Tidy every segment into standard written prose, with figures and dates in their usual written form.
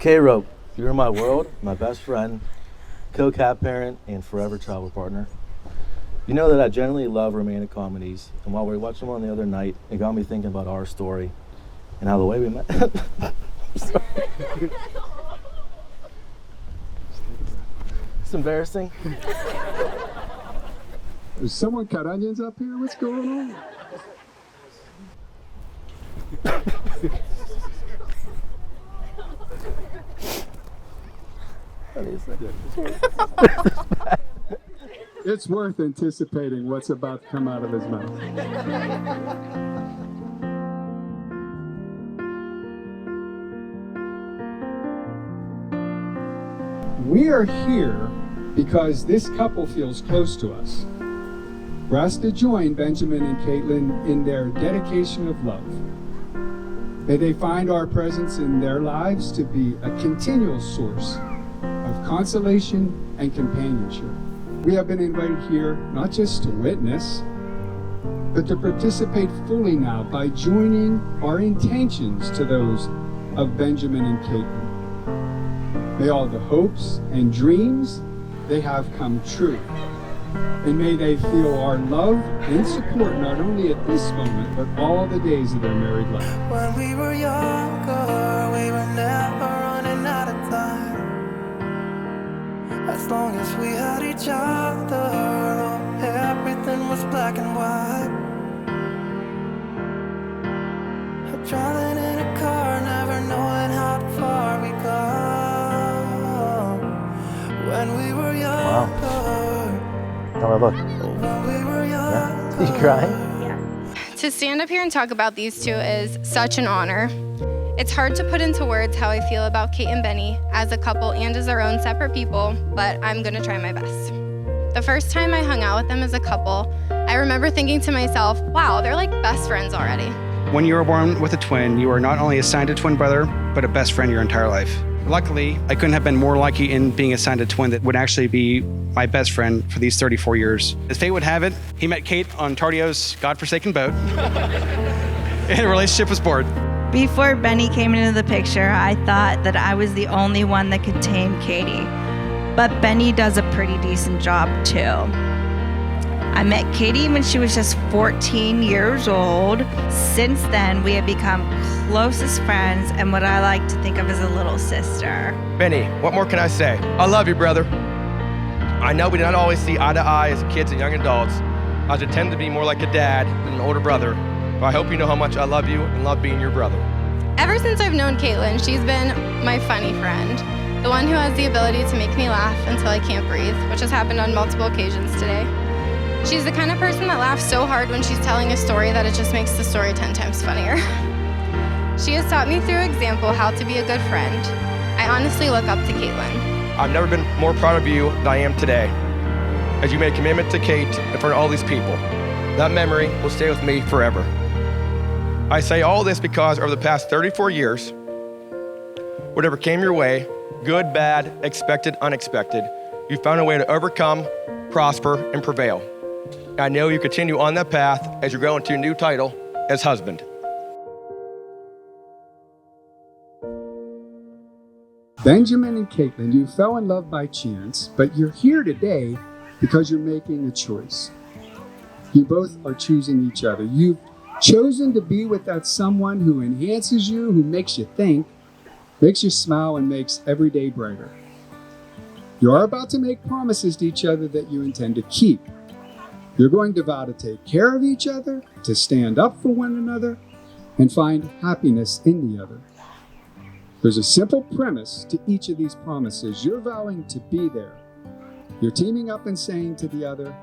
K-Rope, you're my world, my best friend, co-cat parent, and forever travel partner. You know that I generally love romantic comedies, and while we were watching one the other night, it got me thinking about our story and how the way we met. It's embarrassing. Does someone cut onions up here? What's going on? It's worth anticipating what's about to come out of his mouth. We are here because this couple feels close to us. We're asked to join Benjamin and Kaitlin in their dedication of love. May they find our presence in their lives to be a continual source of consolation and companionship. We have been invited here not just to witness, but to participate fully now by joining our intentions to those of Benjamin and Kaitlin. May all the hopes and dreams they have come true. And may they feel our love and support not only at this moment, but all the days of their married life. When we were younger, we were never running out of time. As long as we had each other, everything was black and white. Driving in a car, never knowing how far we go. When we were younger. How do I look? Yeah. You crying? Yeah. To stand up here and talk about these two is such an honor. It's hard to put into words how I feel about Kate and Benny as a couple and as their own separate people, but I'm gonna try my best. The first time I hung out with them as a couple, I remember thinking to myself, wow, they're like best friends already. When you were born with a twin, you are not only assigned a twin brother, but a best friend your entire life. Luckily, I couldn't have been more lucky in being assigned a twin that would actually be my best friend for these 34 years. As fate would have it, he met Kate on Tardio's godforsaken boat, and a relationship was born. Before Benny came into the picture, I thought that I was the only one that could tame Katie. But Benny does a pretty decent job too. I met Katie when she was just 14 years old. Since then, we have become closest friends and what I like to think of as a little sister. Benny, what more can I say? I love you, brother. I know we did not always see eye to eye as kids and young adults. I should tend to be more like a dad than an older brother, but I hope you know how much I love you and love being your brother. Ever since I've known Kaitlin, she's been my funny friend, the one who has the ability to make me laugh until I can't breathe, which has happened on multiple occasions today. She's the kind of person that laughs so hard when she's telling a story that it just makes the story 10 times funnier. She has taught me through example how to be a good friend. I honestly look up to Kaitlin. I've never been more proud of you than I am today, as you made a commitment to Kate in front of all these people. That memory will stay with me forever. I say all this because over the past 34 years, whatever came your way, good, bad, expected, unexpected, you found a way to overcome, prosper, and prevail. I know you continue on that path as you grow into a new title as husband. Benjamin and Kaitlin, you fell in love by chance, but you're here today because you're making a choice. You both are choosing each other. You've chosen to be with that someone who enhances you, who makes you think, makes you smile, and makes every day brighter. You are about to make promises to each other that you intend to keep. You're going to vow to take care of each other, to stand up for one another, and find happiness in the other. There's a simple premise to each of these promises. You're vowing to be there. You're teaming up and saying to the other,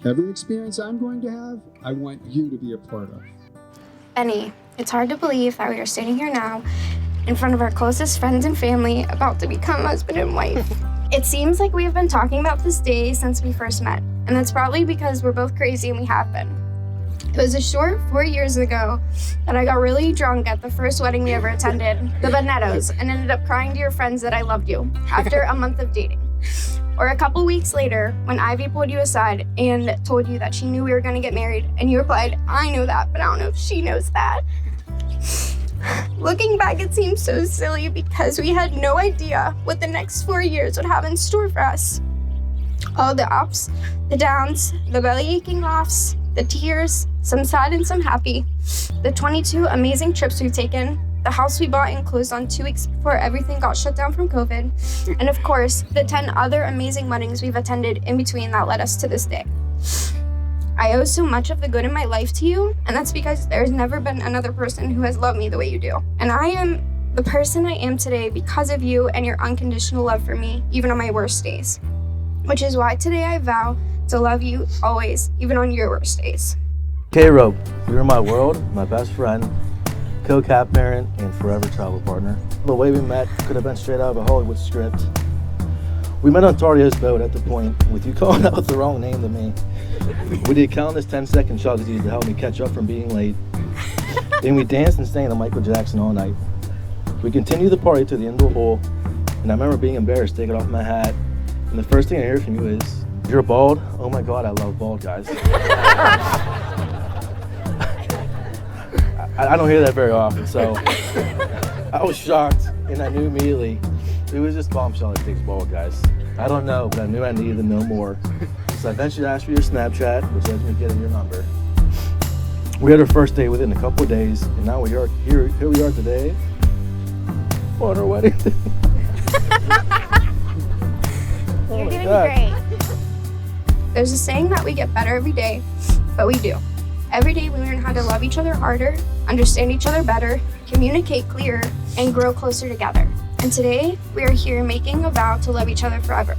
every experience I'm going to have, I want you to be a part of. Benny, it's hard to believe that we are sitting here now in front of our closest friends and family about to become husband and wife. It seems like we have been talking about this day since we first met, and that's probably because we're both crazy and we have been. It was a short 4 years ago that I got really drunk at the first wedding we ever attended, the Bonettos, and ended up crying to your friends that I loved you after a month of dating. Or a couple weeks later, when Ivy pulled you aside and told you that she knew we were gonna get married, and you replied, I know that, but I don't know if she knows that. Looking back, it seems so silly because we had no idea what the next 4 years would have in store for us. All the ups, the downs, the belly aching laughs, the tears, some sad and some happy, the 22 amazing trips we've taken, the house we bought and closed on 2 weeks before everything got shut down from COVID, and of course, the 10 other amazing weddings we've attended in between that led us to this day. I owe so much of the good in my life to you, and that's because there's never been another person who has loved me the way you do. And I am the person I am today because of you and your unconditional love for me, even on my worst days. Which is why today I vow to love you always, even on your worst days. K-Rope, you're my world, my best friend, co-cap parent, and forever travel partner. The way we met could have been straight out of a Hollywood script. We met on Tardio's boat at the point, with you calling out the wrong name to me. We did countless 10-second chugs to help me catch up from being late. Then we danced and sang to Michael Jackson all night. We continued the party to the end of the hole, and I remember being embarrassed taking off my hat. And the first thing I hear from you is, "You're bald? Oh my God, I love bald guys." I don't hear that very often, so I was shocked, and I knew immediately it was just bombshell that takes bald guys. I don't know, but I knew I needed to know more. So I eventually asked for your Snapchat, which led me to getting your number. We had our first date within a couple of days, and now we are here we are today on our wedding day. You're doing great. There's a saying that we get better every day, but we do. Every day we learn how to love each other harder, understand each other better, communicate clearer, and grow closer together. And today, we are here making a vow to love each other forever.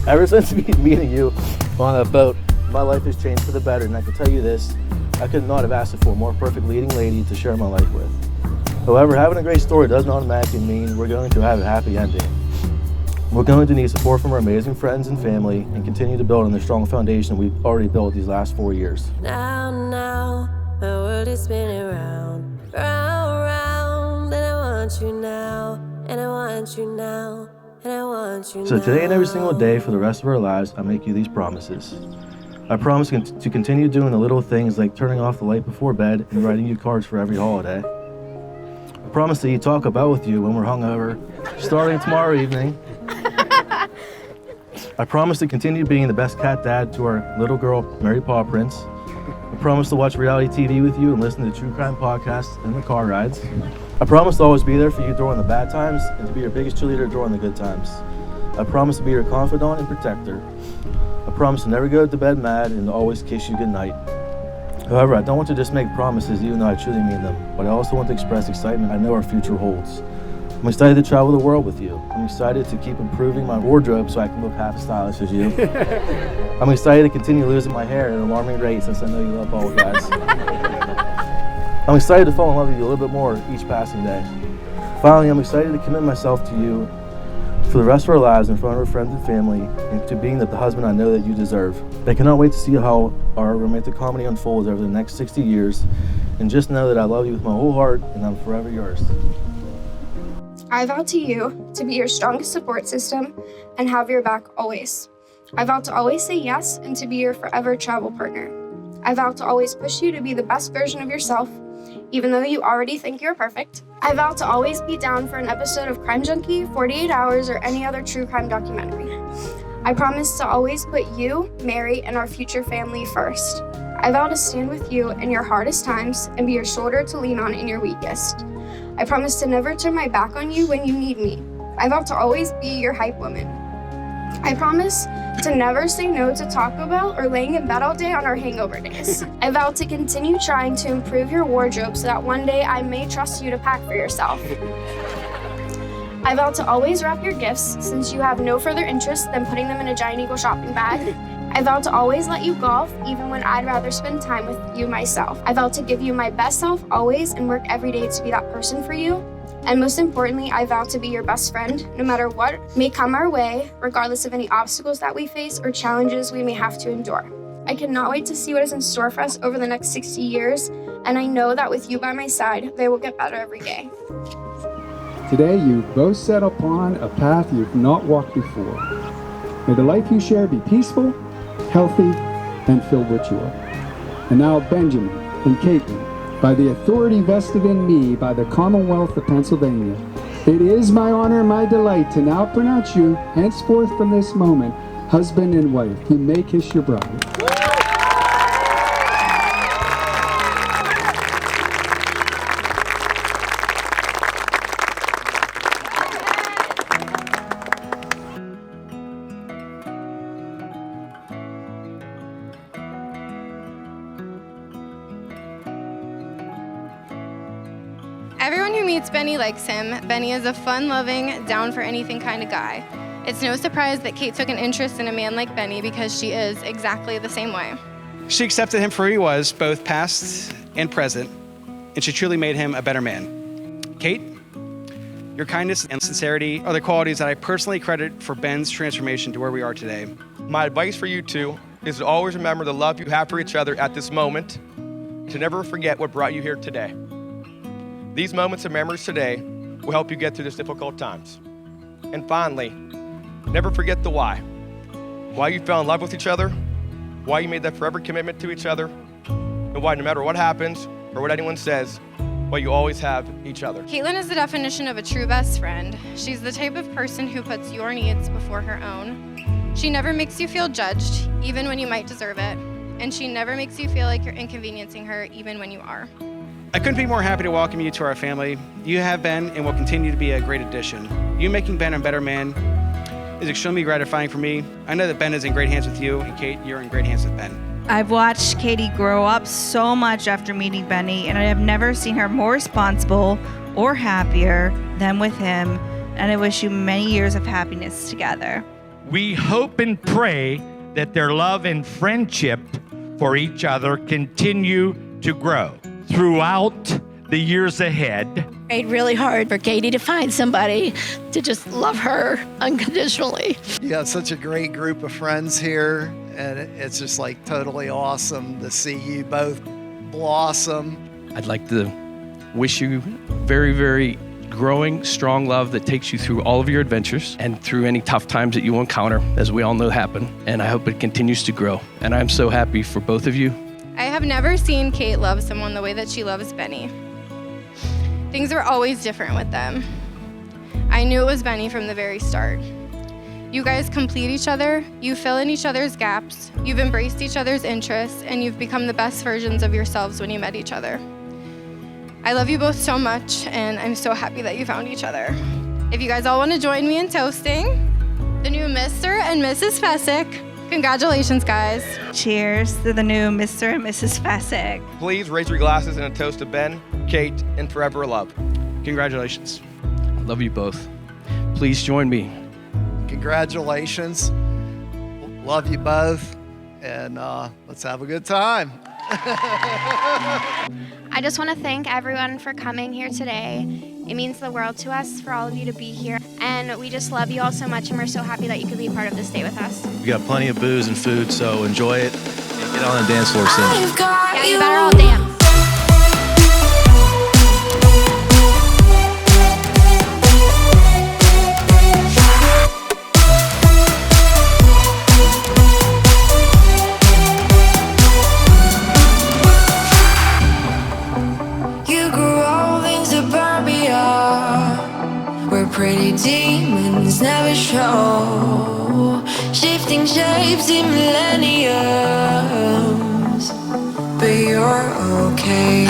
Ever since meeting you on that boat, my life has changed for the better, and I can tell you this, I could not have asked for a more perfect leading lady to share my life with. However, having a great story doesn't automatically mean we're going to have a happy ending. We're going to need support from our amazing friends and family and continue to build on the strong foundation we've already built these last 4 years. Now, my world is spinning round, round, and I want you now, and I want you now, and I want you now. So today and every single day for the rest of our lives, I make you these promises. I promise to continue doing the little things like turning off the light before bed and writing you cards for every holiday. I promise to eat Taco Bell with you when we're hungover, starting tomorrow evening. I promise to continue being the best cat dad to our little girl, Mary Paw Prince. I promise to watch reality TV with you and listen to true crime podcasts in the car rides. I promise to always be there for you during the bad times and to be your biggest cheerleader during the good times. I promise to be your confidant and protector. I promise to never go to bed mad and to always kiss you goodnight. However, I don't want to just make promises even though I truly mean them, but I also want to express excitement I know our future holds. I'm excited to travel the world with you. I'm excited to keep improving my wardrobe so I can look half as stylish as you. I'm excited to continue losing my hair at an alarming rate since I know you love bald guys. I'm excited to fall in love with you a little bit more each passing day. Finally, I'm excited to commit myself to you for the rest of our lives in front of our friends and family and to being the husband I know that you deserve. I cannot wait to see how our romantic comedy unfolds over the next 60 years, and just know that I love you with my whole heart and I'm forever yours. I vow to you to be your strongest support system and have your back always. I vow to always say yes and to be your forever travel partner. I vow to always push you to be the best version of yourself, even though you already think you're perfect. I vow to always be down for an episode of Crime Junkie, 48 Hours, or any other true crime documentary. I promise to always put you, Mary, and our future family first. I vow to stand with you in your hardest times and be your shoulder to lean on in your weakest. I promise to never turn my back on you when you need me. I vow to always be your hype woman. I promise to never say no to Taco Bell or laying in bed all day on our hangover days. I vow to continue trying to improve your wardrobe so that one day I may trust you to pack for yourself. I vow to always wrap your gifts since you have no further interest than putting them in a Giant Eagle shopping bag. I vow to always let you golf even when I'd rather spend time with you myself. I vow to give you my best self always and work every day to be that person for you. And most importantly, I vow to be your best friend no matter what may come our way, regardless of any obstacles that we face or challenges we may have to endure. I cannot wait to see what is in store for us over the next 60 years, and I know that with you by my side, they will get better every day. Today, you've both set upon a path you've not walked before. May the life you share be peaceful, healthy, and filled with joy. And now, Benjamin and Kaitlin, by the authority vested in me by the Commonwealth of Pennsylvania, it is my honor and my delight to now pronounce you, henceforth from this moment, husband and wife. You may kiss your bride. Everyone who meets Benny likes him. Benny is a fun-loving, down-for-anything kind of guy. It's no surprise that Kate took an interest in a man like Benny because she is exactly the same way. She accepted him for who he was, both past and present, and she truly made him a better man. Kate, your kindness and sincerity are the qualities that I personally credit for Ben's transformation to where we are today. My advice for you two is to always remember the love you have for each other at this moment, and to never forget what brought you here today. These moments and memories today will help you get through these difficult times. And finally, never forget the why. Why you fell in love with each other, why you made that forever commitment to each other, and why no matter what happens or what anyone says, why you always have each other. Kaitlin is the definition of a true best friend. She's the type of person who puts your needs before her own. She never makes you feel judged, even when you might deserve it. And she never makes you feel like you're inconveniencing her, even when you are. I couldn't be more happy to welcome you to our family. You have been and will continue to be a great addition. You making Ben a better man is extremely gratifying for me. I know that Ben is in great hands with you, and Kate, you're in great hands with Ben. I've watched Katie grow up so much after meeting Benny, and I have never seen her more responsible or happier than with him, and I wish you many years of happiness together. We hope and pray that their love and friendship for each other continue to grow throughout the years ahead. Made really hard for Katie to find somebody to just love her unconditionally. You have such a great group of friends here, and it's just like totally awesome to see you both blossom. I'd like to wish you very, very growing, strong love that takes you through all of your adventures and through any tough times that you will encounter, as we all know happen. And I hope it continues to grow. And I'm so happy for both of you. I have never seen Kate love someone the way that she loves Benny. Things were always different with them. I knew it was Benny from the very start. You guys complete each other, you fill in each other's gaps, you've embraced each other's interests, and you've become the best versions of yourselves when you met each other. I love you both so much, and I'm so happy that you found each other. If you guys all want to join me in toasting the new Mr. and Mrs. Fessick, congratulations, guys. Cheers to the new Mr. and Mrs. Fessick. Please raise your glasses in a toast to Ben, Kate, and forever love. Congratulations. I love you both. Please join me. Congratulations. Love you both, and let's have a good time. I just want to thank everyone for coming here today. It means the world to us for all of you to be here. And we just love you all so much, and we're so happy that you could be a part of this day with us. We got plenty of booze and food, so enjoy it and get on the dance floor soon. Yeah, you better all dance. Pretty demons never show, shifting shapes in millenniums, but you're okay.